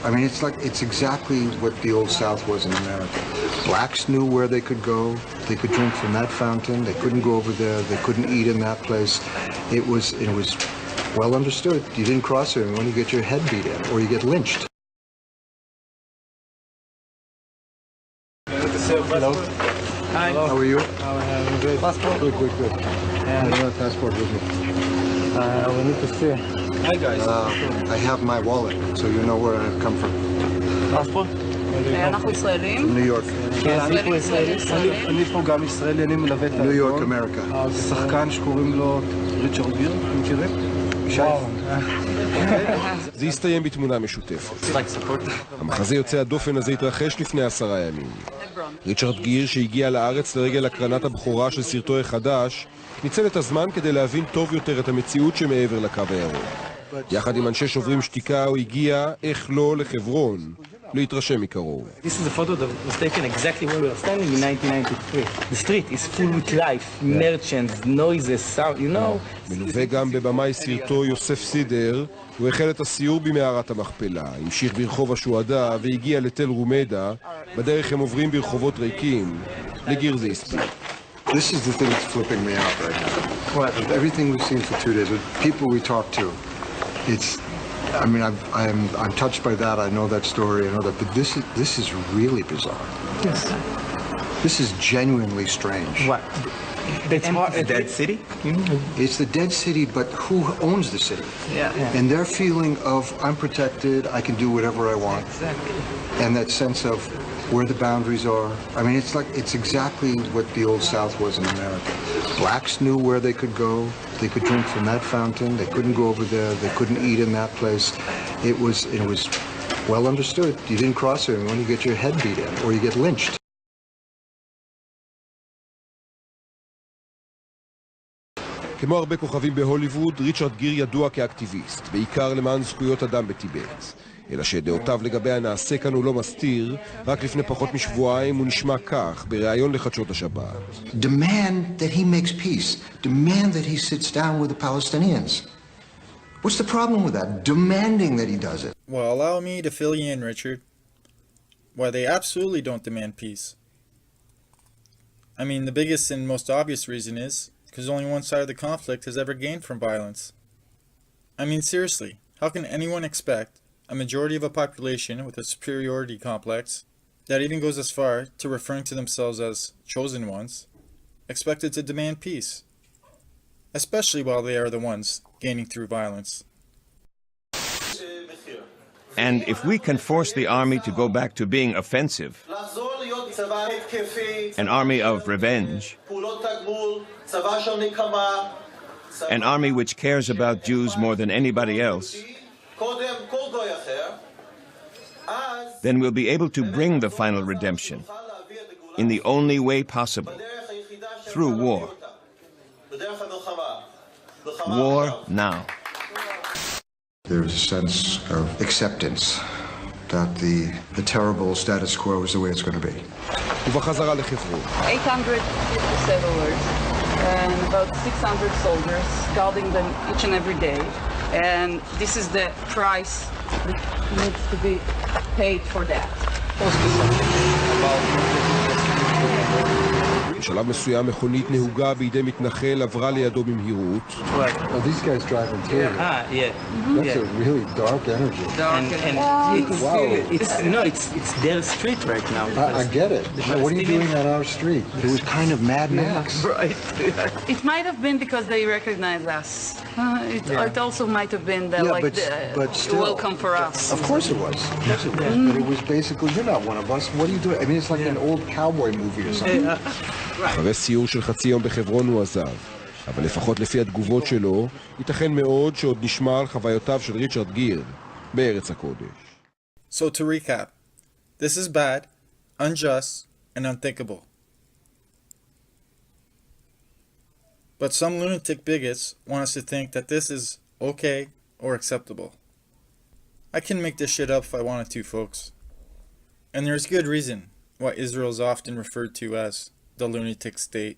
I mean, it's exactly what the Old South was in America. Blacks knew where they could go. They could drink from that fountain. They couldn't go over there. They couldn't eat in that place. It was well understood. You didn't cross it when you get your head beat in or you get lynched. Hello. Hi. How are you? I'm good. Passport? Good. Yeah. I don't have a passport with me. We need to see. Hi guys. I have my wallet, so you know where I've come from. Passport? אנחנו ישראלים. From New York. כן, אני פה ישראלי. אני פה גם ישראלי, אני מלווה את New York, America. שחקן שקוראים לו ריצ'רד גיר, אתם מכירים? זה הסתיים בתמונה משותפת. המחזה יוצא הדופן הזה התרחש לפני 10 ימים. ריצ'רד גיר, שהגיע לארץ לרגל הקרנת הבכורה של סרטו החדש, ניצל את הזמן כדי להבין טוב יותר את המציאות שמעבר לקו הירוק. יחד עם אנשי שוברים שתיקה הוא הגיע, איך לא, לחברון, להתרשם מקרוב. This is a photo that was taken exactly when we were standing in 1993. The street is full with life, merchants, noises, sound, you know. מלווה גם בבמאי סרטו יוסף סידר, הוא החל את הסיור במערת המכפלה, המשיך ברחוב השועדה והגיע לתל רומדה, בדרך הם עוברים ברחובות ריקים, לגיר זה הספיק. This is the thing that's flipping me out right now. What? Everything we've seen for 2 days, with people we talk to, I mean, I'm touched by that. I know that story. I know that, but this is really bizarre. Yes. This is genuinely strange. What? The dead city? It's the dead city, but who owns the city? Yeah. And their feeling of I'm protected, I can do whatever I want, Exactly. and that sense of where the boundaries are. I mean, it's exactly what the Old South was in America. Blacks knew where they could go. They could drink from that fountain. They couldn't go over there. They couldn't eat in that place. It was well understood. You didn't cross it when you get your head beat in or you get lynched. כמו הרבה כוכבים בהוליווד, ריצ'רד גיר ידוע כאקטיביסט, בעיקר למען זכויות אדם בטיבט. אלא שדעותיו לגבי הנעשה כאן הוא לא מסתיר, רק לפני פחות משבועיים הוא נשמע כך, בריאיון לחדשות השבת. Demand that he makes peace. Demand that he sits down with the Palestinians. What's the problem with that? Demanding that he does it. Well, allow me to fill you in, Richard. Why, they absolutely don't demand peace. I mean, the biggest and most obvious reason is because only one side of the conflict has ever gained from violence. I mean, seriously, how can anyone expect a majority of a population with a superiority complex that even goes as far to referring to themselves as chosen ones, expected to demand peace, especially while they are the ones gaining through violence? And if we can force the army to go back to being offensive, an army of revenge, an army which cares about Jews more than anybody else, then we'll be able to bring the final redemption in the only way possible, through war. War now. There's a sense of acceptance that the terrible status quo is the way it's going to be. ובחזרה לחברון. 850 settlers and about 600 soldiers guarding them each and every day. And this is the price that needs to be paid for that. בשלב מסוים מכונית נהוגה בידי מתנחל עברה לידו במהירות. Oh, these guys driving too. Yeah. That's a really dark energy. It's their street right now. I get it. What are you doing on our street? It was kind of Mad Max. Right. It might have been because they recognize us. It also might have been that, Yeah, like but still, welcome for us. Of course it was. But it was basically, you're not one of us. What are you doing? I mean, it's like an old cowboy movie or something. אחרי סיור של חצי יום בחברון הוא עזב, אבל לפחות לפי התגובות שלו, ייתכן מאוד שעוד נשמע על חוויותיו של ריצ'רד גיר בארץ הקודש. So to recap, this is bad, unjust, and unthinkable. But some lunatic bigots want us to think that this is okay or acceptable. I can make this shit up if I wanted to, folks. And there's good reason why Israel is often referred to as the lunatic state.